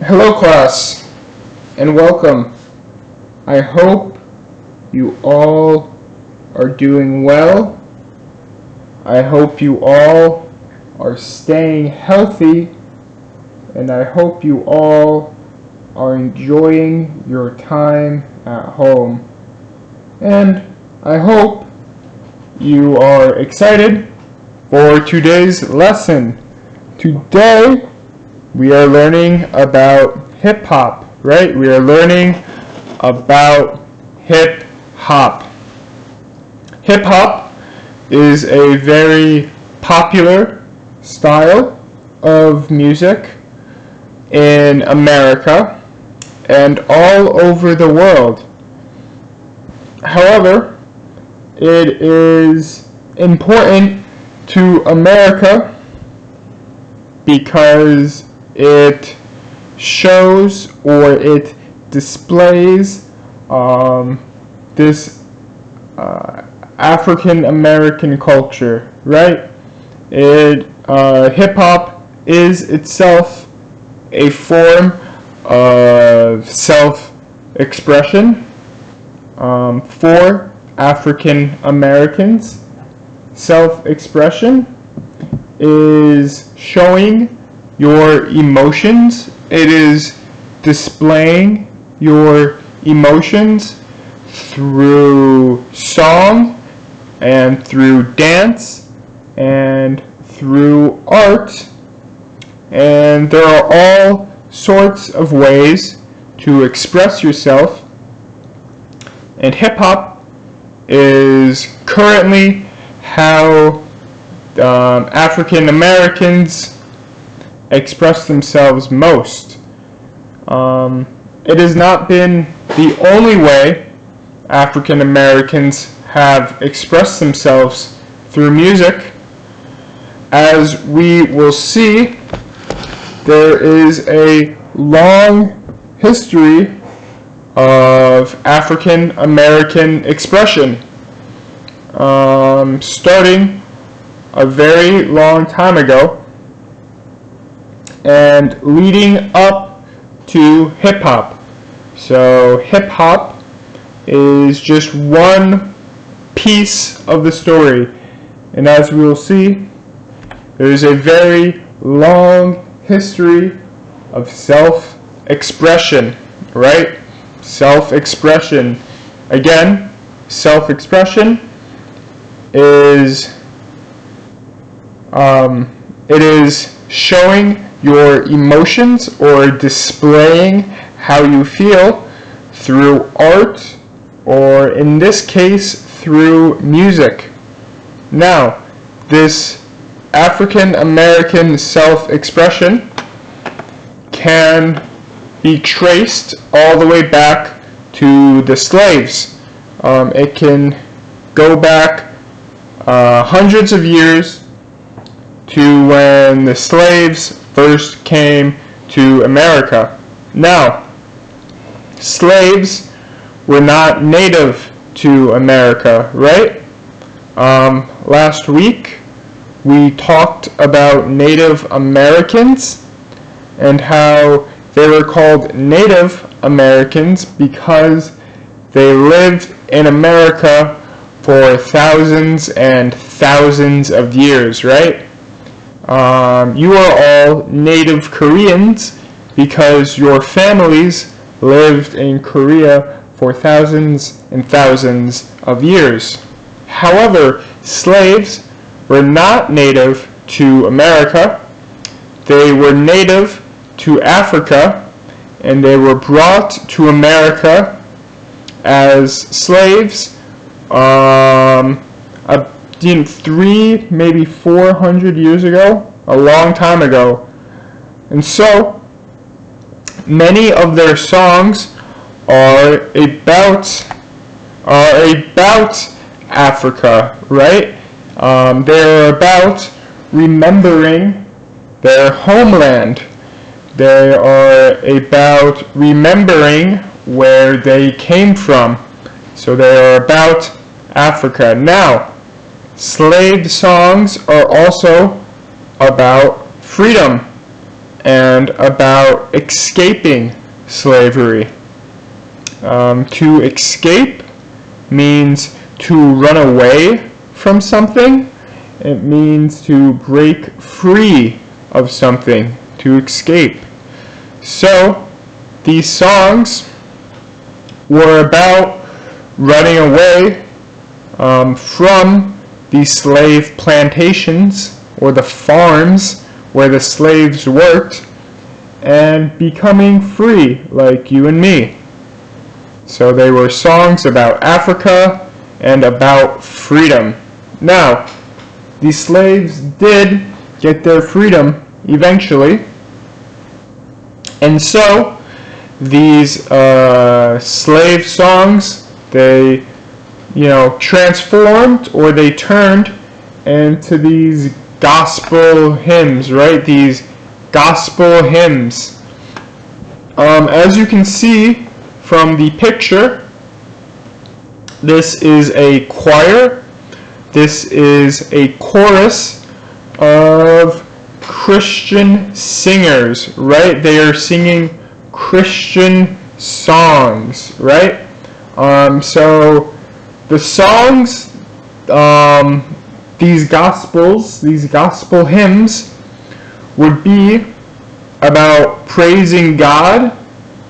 Hello class, and welcome. I hope you all are doing well. I hope you all are staying healthy, and I hope you all are enjoying your time at home. And I hope you are excited for today's lesson. Today we are learning about hip hop, right? We are learning about hip hop. Hip hop is a very popular style of music in America and all over the world. However, it is important to America because it shows or it displays this African American culture, right? Hip hop is itself a form of self-expression for African Americans. Self-expression is showing your emotions. It is displaying your emotions through song and through dance and through art. And there are all sorts of ways to express yourself. And hip hop is currently how African Americans express themselves most. It has not been the only way African Americans have expressed themselves through music. As we will see, there is a long history of African American expression, starting a very long time ago and leading up to hip hop. So hip hop is just one piece of the story, and as we will see, there is a very long history of self-expression, right? Self-expression. Again, self-expression is it is showing your emotions or displaying how you feel through art, or in this case through music. Now, this African American self-expression can be traced all the way back to the slaves. It can go back hundreds of years to when the slaves first came to America. Now, slaves were not native to America, right? Last week we talked about Native Americans and how they were called Native Americans because they lived in America for thousands and thousands of years, right? You are all Native Koreans because your families lived in Korea for thousands and thousands of years. However, slaves were not native to America. They were native to Africa, and they were brought to America as slaves 3, maybe 400 years ago, a long time ago. And so, many of their songs are about Africa, right? They're about remembering their homeland. They are about remembering where they came from. So they are about Africa. Now, slave songs are also about freedom and about escaping slavery. To escape means to run away from something. It means to break free of something, to escape. So, these songs were about running away from the slave plantations or the farms where the slaves worked and becoming free like you and me. So they were songs about Africa and about freedom. Now, the slaves did get their freedom eventually, and so these slave songs, they transformed, or they turned into these gospel hymns, right? These gospel hymns. As you can see from the picture, this is a choir. This is a chorus of Christian singers, right? They are singing Christian songs, right? So the songs, these gospel hymns would be about praising God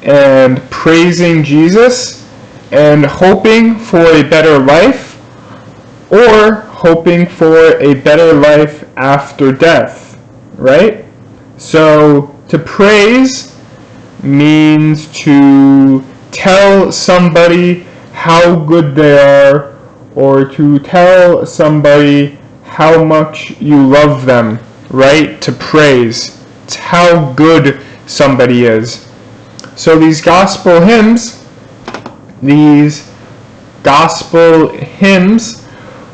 and praising Jesus and hoping for a better life, or hoping for a better life after death, right? So to praise means to tell somebody how good they are, or to tell somebody how much you love them, right? To praise. It's how good somebody is. So these gospel hymns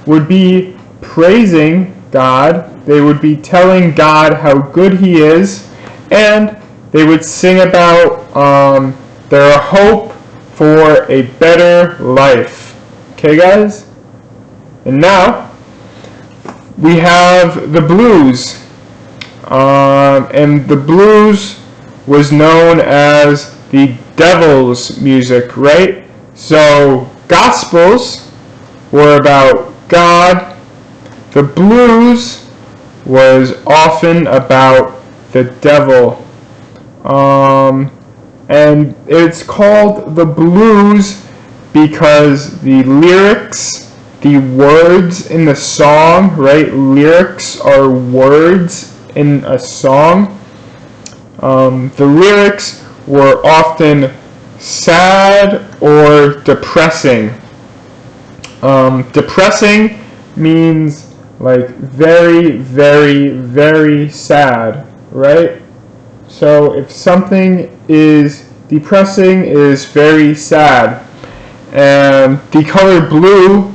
would be praising God. They would be telling God how good He is, and they would sing about their hope for a better life. Okay, guys? And now we have the blues. And the blues was known as the devil's music, right? So gospels were about God. The blues was often about the devil. And it's called the blues because the lyrics, the words in the song, right? Lyrics are words in a song. The lyrics were often sad or depressing. Depressing means like very, very, very sad, right? So if something is depressing, it is very sad. And the color blue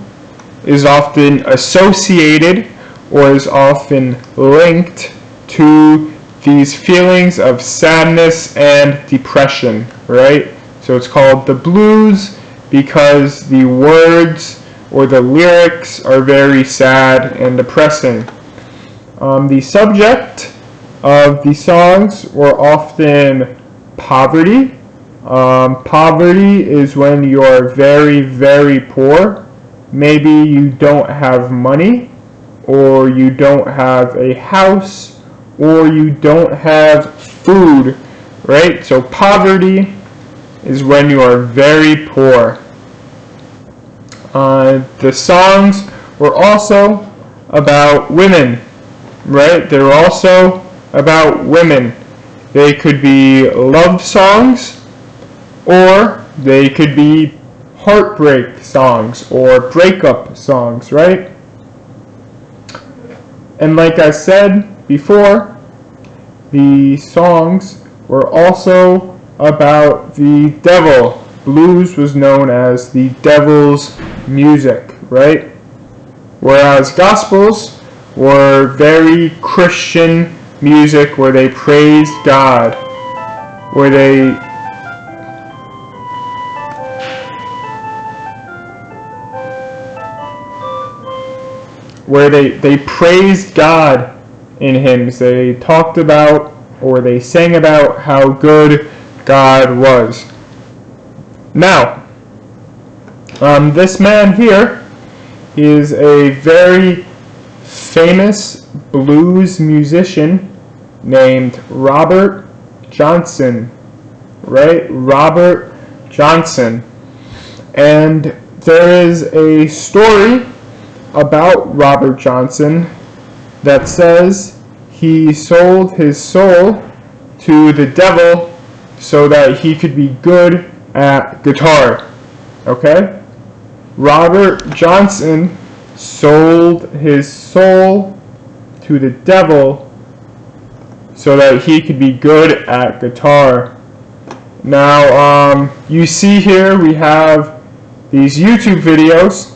is often associated or is often linked to these feelings of sadness and depression, right? So it's called the blues because the words or the lyrics are very sad and depressing. The subject of the songs were often poverty. Poverty is when you are very, very poor. Maybe you don't have money, or you don't have a house, or you don't have food, right? So poverty is when you are very poor. The songs were also about women, right? They were also about women. They could be love songs, or they could be heartbreak songs or breakup songs, right? And like I said before, the songs were also about the devil. Blues was known as the devil's music, right? Whereas gospels were very Christian music where they praised God, where they praised God in hymns. They talked about or they sang about how good God was. Now, this man here is a very famous blues musician named Robert Johnson, right? Robert Johnson. And there is a story about Robert Johnson that says he sold his soul to the devil so that he could be good at guitar. Okay? Robert Johnson sold his soul to the devil so that he could be good at guitar. Now, you see here we have these YouTube videos.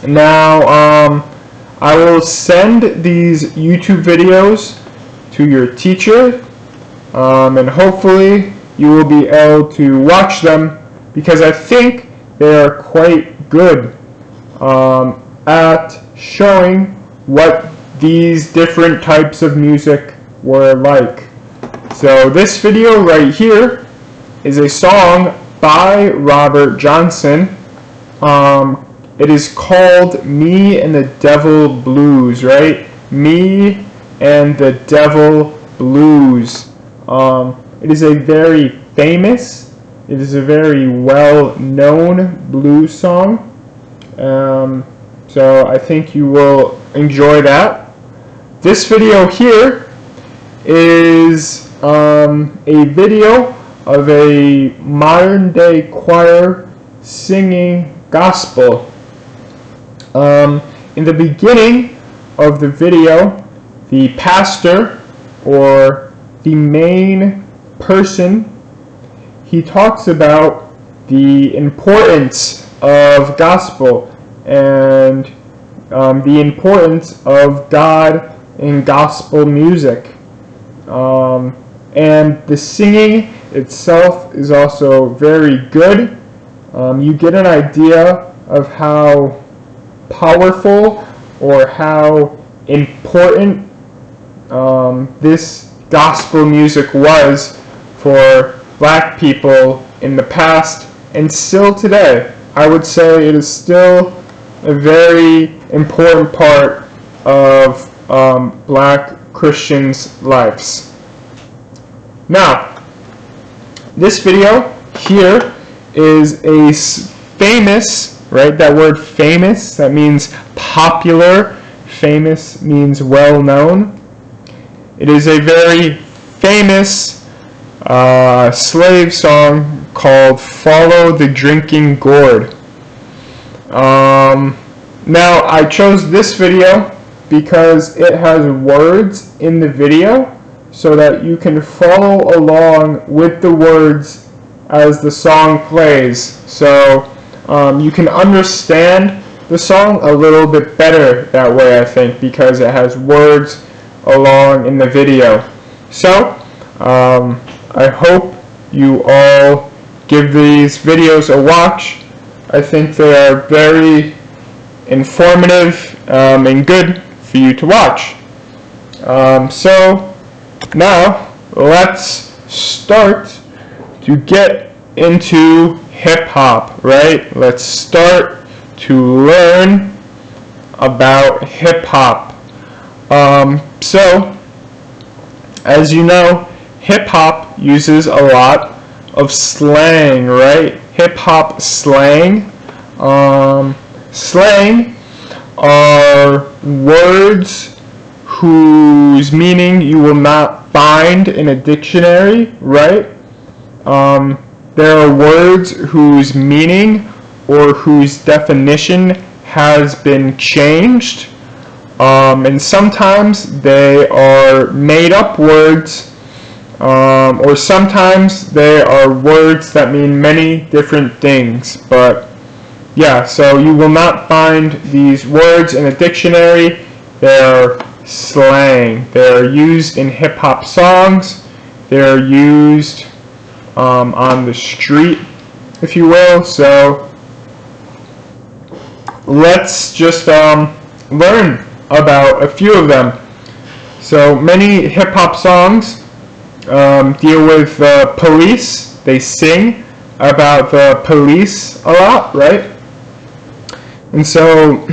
Now, I will send these YouTube videos to your teacher, and hopefully you will be able to watch them because I think they are quite good at showing what these different types of music were like. So this video right here is a song by Robert Johnson. It is called Me and the Devil Blues, right? Me and the Devil Blues. It is a very famous, it is a very well-known blues song. So I think you will enjoy that. This video here is a video of a modern day choir singing gospel. In the beginning of the video, the pastor or the main person, he talks about the importance of gospel and the importance of God in gospel music. And the singing itself is also very good. You get an idea of how powerful or how important this gospel music was for black people in the past and still today. I would say it is still a very important part of black Christians' lives. Now, this video here is a famous, right? That word famous, that means popular. Famous means well known. It is a very famous slave song called Follow the Drinking Gourd. Now, I chose this video because it has words in the video so that you can follow along with the words as the song plays. So you can understand the song a little bit better that way, I think, because it has words along in the video. So I hope you all give these videos a watch. I think they are very informative and good for you to watch. So now let's start to get into hip hop, right? Let's start to learn about hip hop. So as you know, hip hop uses a lot of slang, right? Hip hop slang. Slang are words whose meaning you will not find in a dictionary, right? There are words whose meaning or whose definition has been changed, and sometimes they are made up words, or sometimes they are words that mean many different things. But yeah, so you will not find these words in a dictionary. They're slang. They're used in hip-hop songs. They're used on the street, if you will. So let's just learn about a few of them. So many hip hop songs deal with the police. They sing about the police a lot, right? And so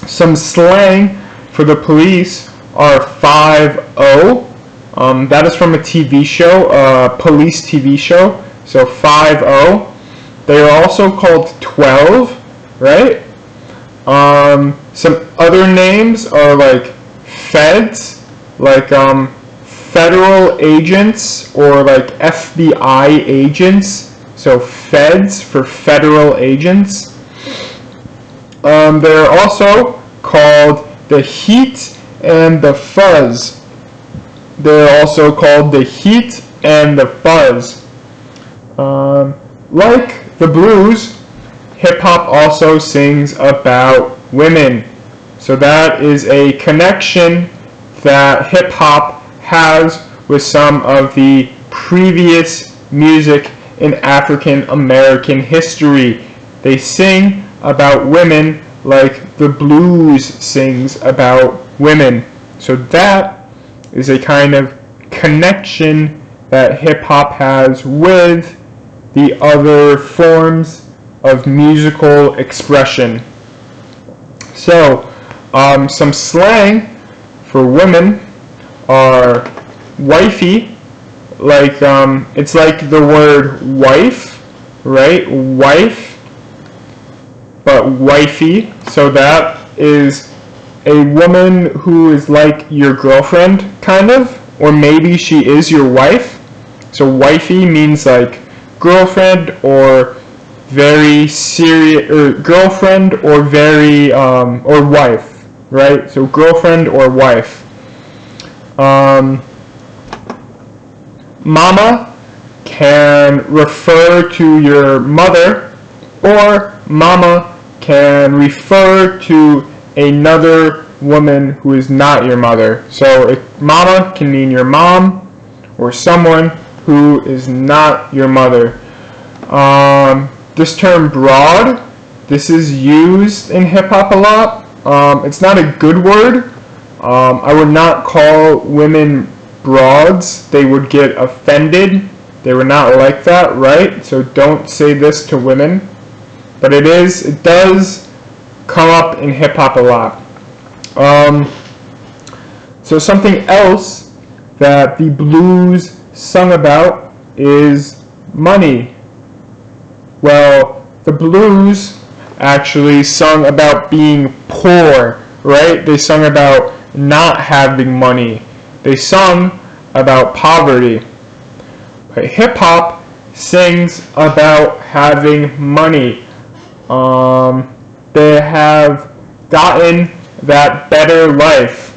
some slang for the police are 5-0. That is from a TV show, a police TV show. So 5-0. They are also called 12, right? Some other names are like feds, like federal agents or like FBI agents. So feds for federal agents. They're also called the heat and the fuzz. They're also called the heat and the fuzz. Like the blues, hip-hop also sings about women. So that is a connection that hip-hop has with some of the previous music in African American history. They sing about women like the blues sings about women. So that is a kind of connection that hip-hop has with the other forms of musical expression. So, some slang for women are wifey, like it's like the word wife, right? Wife, but wifey. So that is a woman who is like your girlfriend, kind of, or maybe she is your wife. So wifey means like girlfriend or very serious, or girlfriend or very or wife, right? So girlfriend or wife. Mama can refer to your mother, or mama can refer to another woman who is not your mother. So mama can mean your mom or someone who is not your mother. This term broad, this is used in hip hop a lot. It's not a good word. I would not call women broads. They would get offended. They would not like that, right? So don't say this to women. But it does come up in hip hop a lot. So something else that the blues sung about is money. Well, the blues actually sung about being poor, right? They sung about not having money. They sung about poverty. But hip hop sings about having money. They have gotten that better life.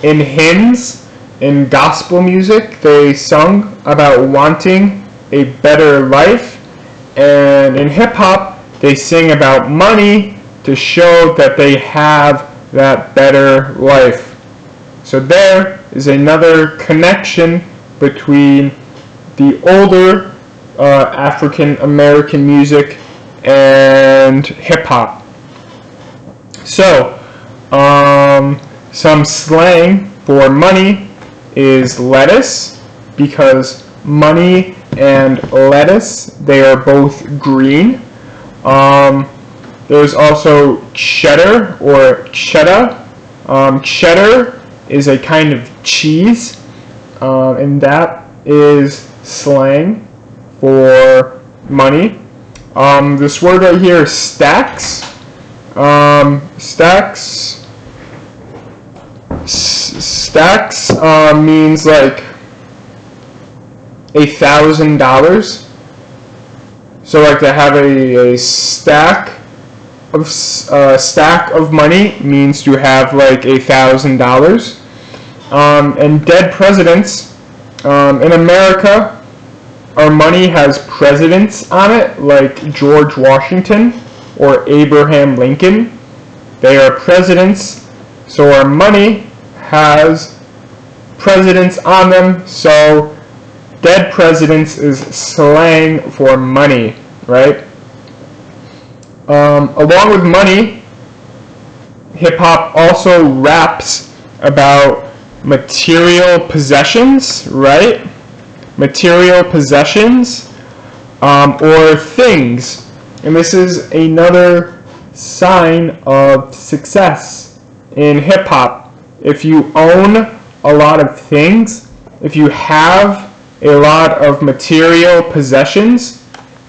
In hymns, in gospel music, they sung about wanting a better life. And in hip hop, they sing about money to show that they have that better life. So there is another connection between the older African American music and hip hop. So, some slang for money is lettuce, because money and lettuce, they are both green. There's also cheddar or cheddar. Cheddar is a kind of cheese, and that is slang for money. This word right here is stacks. Stacks means like $1,000. So like to have a stack of money means to have like $1,000. And dead presidents in America, our money has presidents on it, like George Washington or Abraham Lincoln. They are presidents, so our money has presidents on them. So dead presidents is slang for money, right? Along with money, hip hop also raps about material possessions, right? Material possessions, or things. And this is another sign of success in hip hop. If you own a lot of things, if you have a lot of material possessions,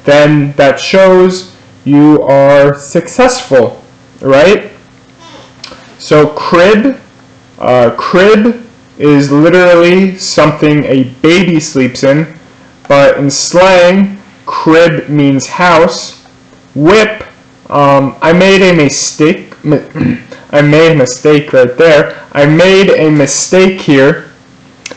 then that shows you are successful, right? So crib is literally something a baby sleeps in, but in slang, crib means house. Whip, I made a mistake. I made a mistake right there. I made a mistake here.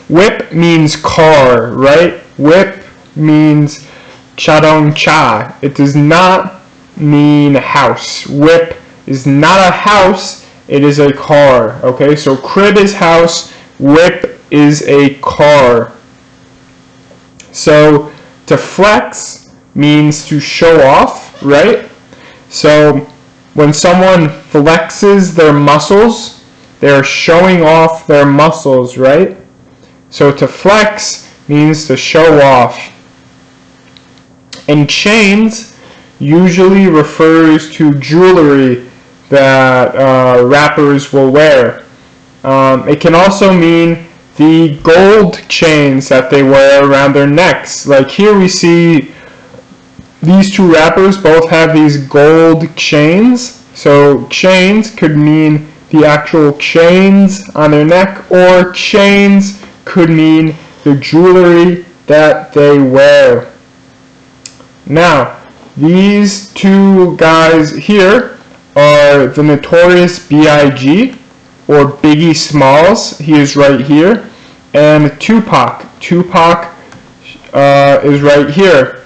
Whip means car, right? Whip means 자동차. It does not mean house. Whip is not a house, it is a car. Okay, so crib is house, whip is a car. So to flex means to show off, right? So when someone flexes their muscles, they're showing off their muscles, right? So to flex means to show off. And chains usually refers to jewelry that rappers will wear. It can also mean the gold chains that they wear around their necks. Like here we see these two rappers both have these gold chains. So chains could mean the actual chains on their neck, or chains could mean the jewelry that they wear. Now, these two guys here are the Notorious B.I.G. or Biggie Smalls. He is right here. And Tupac. Tupac is right here.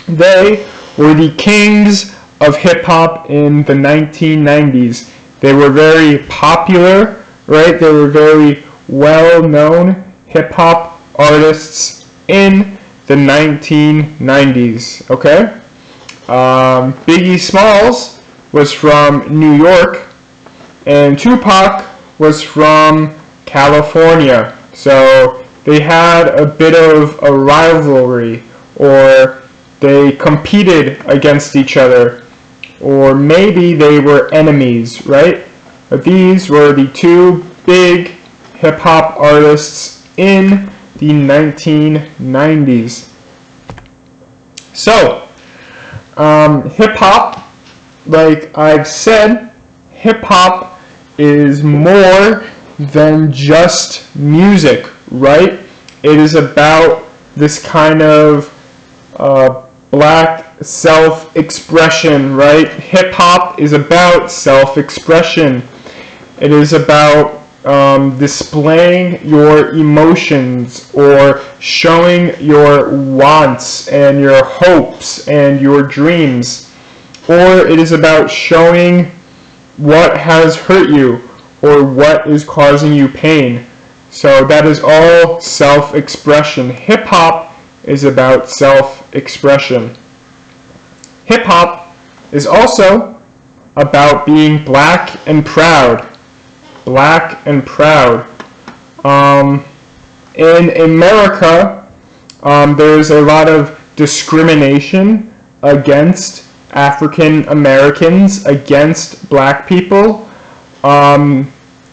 They were the kings of hip-hop in the 1990s. They were very popular, right? They were very well-known hip-hop artists in the 1990s, okay? Biggie Smalls was from New York, and Tupac was from California. So they had a bit of a rivalry, or they competed against each other, or maybe they were enemies, right? But these were the two big hip-hop artists in the 1990s. So, hip-hop, like I've said, hip-hop is more than just music, right? It is about this kind of black self-expression, right? Hip-hop is about self-expression. It is about displaying your emotions, or showing your wants and your hopes and your dreams. Or it is about showing what has hurt you, or what is causing you pain. So that is all self-expression. Hip-hop is about self-expression. Hip-hop is also about being black and proud. Black and proud. In America, there's a lot of discrimination against African Americans, against black people.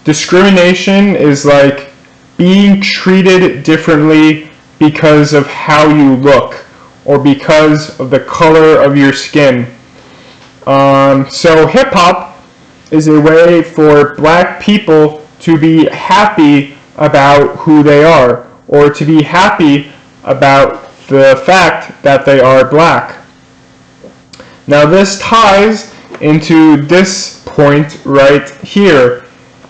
Discrimination is like being treated differently because of how you look, or because of the color of your skin. So hip-hop is a way for black people to be happy about who they are, or to be happy about the fact that they are black. Now this ties into this point right here.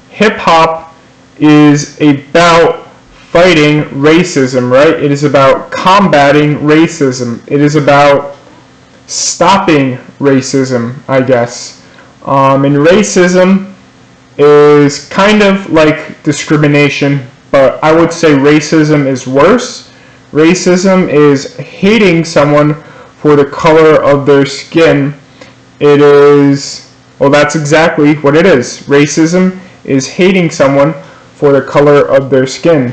Hip-hop is about fighting racism, right? It is about combating racism. It is about stopping racism, I guess. And racism is kind of like discrimination, but I would say racism is worse. Racism is hating someone for the color of their skin. It is, well, that's exactly what it is. Racism is hating someone for the color of their skin.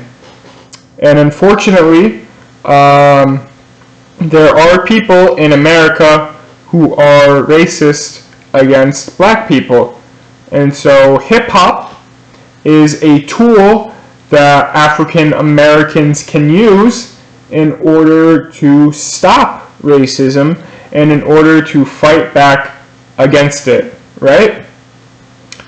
And unfortunately, there are people in America who are racist against black people. And so hip hop is a tool that African Americans can use in order to stop racism and in order to fight back against it, right?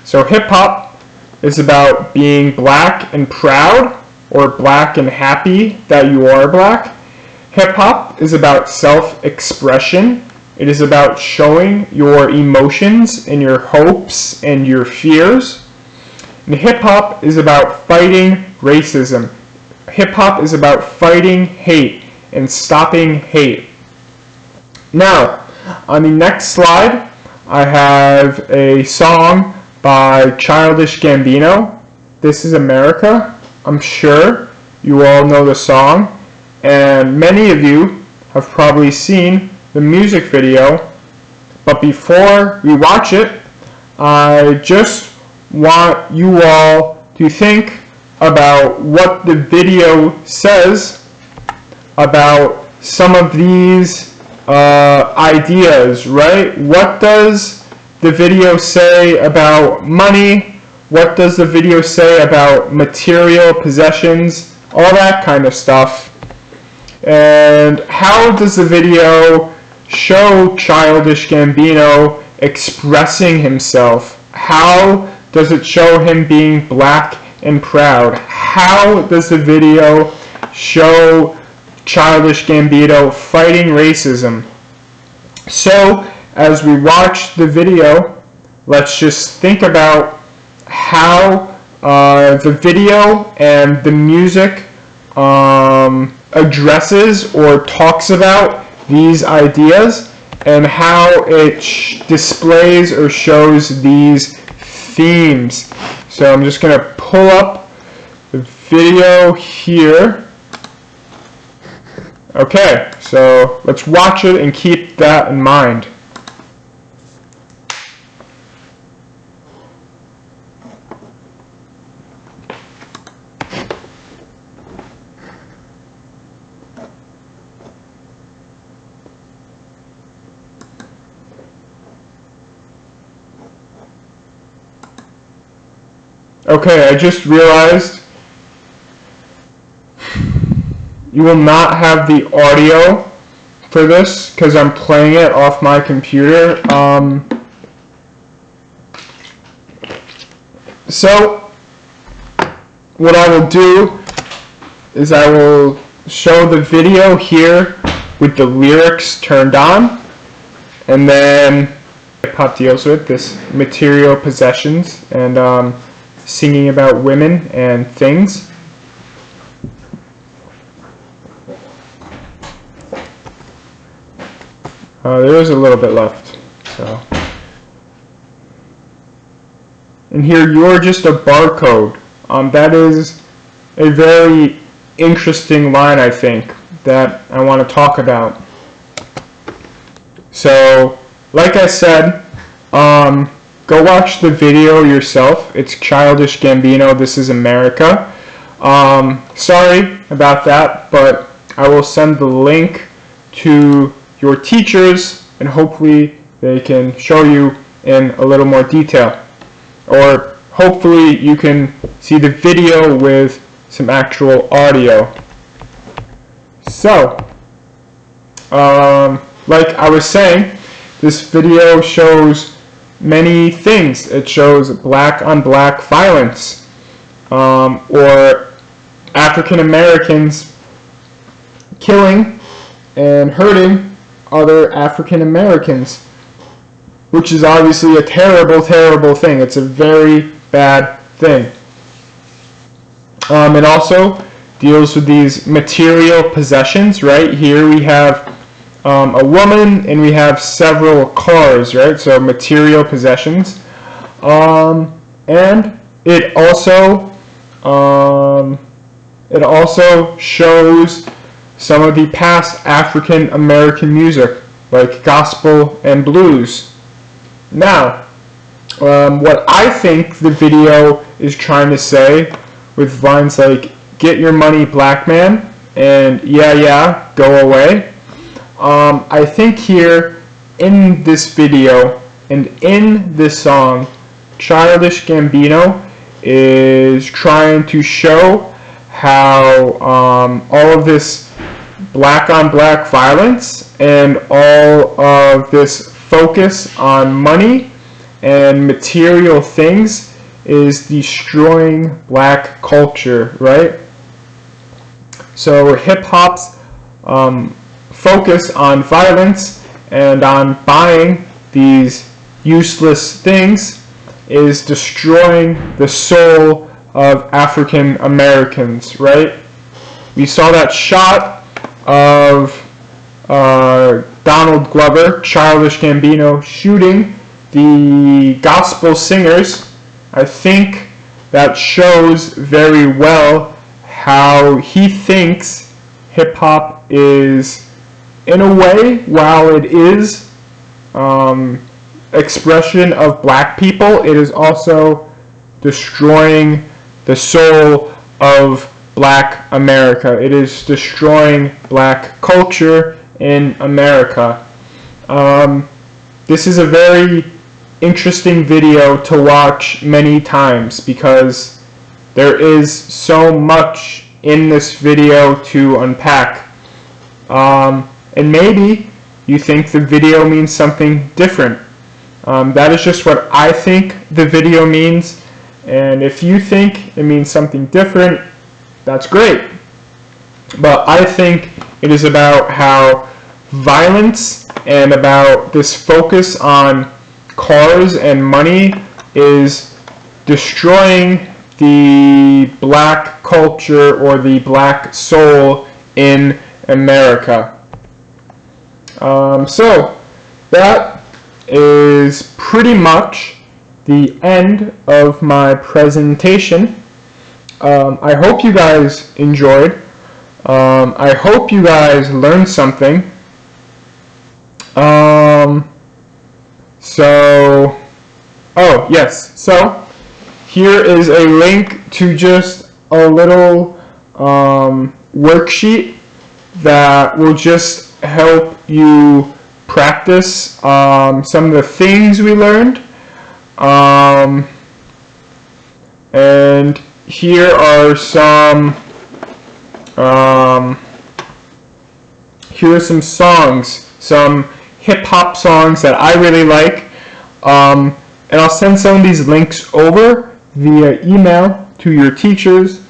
So hip hop is about being black and proud, or black and happy that you are black. Hip hop is about self-expression. It is about showing your emotions and your hopes and your fears. And hip hop is about fighting racism. Hip hop is about fighting hate and stopping hate. Now, on the next slide, I have a song by Childish Gambino. This is America. I'm sure you all know the song, and many of you have probably seen the music video. But before we watch it, I just want you all to think about what the video says about some of these ideas, right? What does the video say about money? What does the video say about material possessions? All that kind of stuff. And how does the video show Childish Gambino expressing himself? How does it show him being black and proud? How does the video show Childish Gambino fighting racism? So, as we watch the video, let's just think about how the video and the music addresses or talks about these ideas, and how it displays or shows these themes. So I'm just going to pull up the video here. Okay, so let's watch it and keep that in mind. Okay, I just realized you will not have the audio for this because I'm playing it off my computer. So what I will do is I will show the video here with the lyrics turned on, and then hip hop deals with this material possessions and singing about women and things. There is a little bit left. So, and here you're just a barcode. That is a very interesting line, I think, that I want to talk about. So, like I said, go watch the video yourself. It's Childish Gambino, This Is America. Sorry about that, but I will send the link to your teachers, and hopefully they can show you in a little more detail. Or hopefully you can see the video with some actual audio. So, like I was saying, this video shows many things. It shows black on black violence, or African Americans killing and hurting other African Americans, which is obviously a terrible, terrible thing. It's a very bad thing. It also deals with these material possessions, right? Here we have a woman and we have several cars, right? So material possessions. And it also shows some of the past African American music, like gospel and blues. Now, what I think the video is trying to say with lines like "Get your money, black man," and "Yeah, yeah, go away." I think here in this video and in this song, Childish Gambino is trying to show how all of this black on black violence and all of this focus on money and material things is destroying black culture, right? So hip hop's focus on violence and on buying these useless things is destroying the soul of African Americans, right? We saw that shot of Donald Glover, Childish Gambino, shooting the gospel singers. I think that shows very well how he thinks hip hop is, in a way, while it is expression of black people, it is also destroying the soul of black America. It is destroying black culture in America. This is a very interesting video to watch many times because there is so much in this video to unpack. And maybe you think the video means something different. That is just what I think the video means, and if you think it means something different, that's great. But I think it is about how violence and about this focus on cars and money is destroying the black culture or the black soul in America. So that is pretty much the end of my presentation. I hope you guys enjoyed. I hope you guys learned something. Oh yes, so here is a link to just a little worksheet that will just help you practice some of the things we learned. And here are some songs, some hip-hop songs that I really like. And I'll send some of these links over via email to your teachers,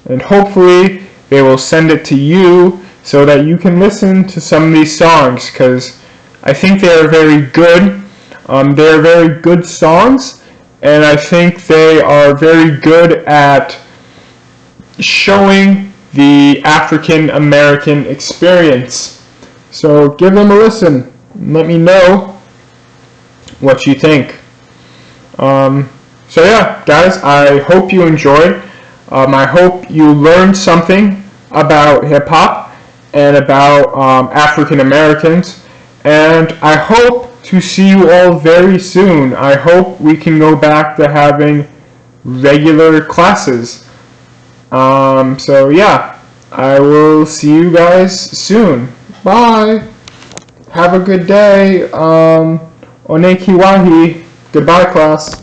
and hopefully they will send it to you so that you can listen to some of these songs, because I think they are very good. They are very good songs, and I think they are very good at showing the African American experience. So give them a listen. Let me know what you think. So yeah, guys, I hope you enjoyed. I hope you learned something about hip-hop and about African Americans. And I hope to see you all very soon. I hope we can go back to having regular classes. So yeah, I will see you guys soon. Bye. Have a good day. Onekiwahi. Goodbye, class.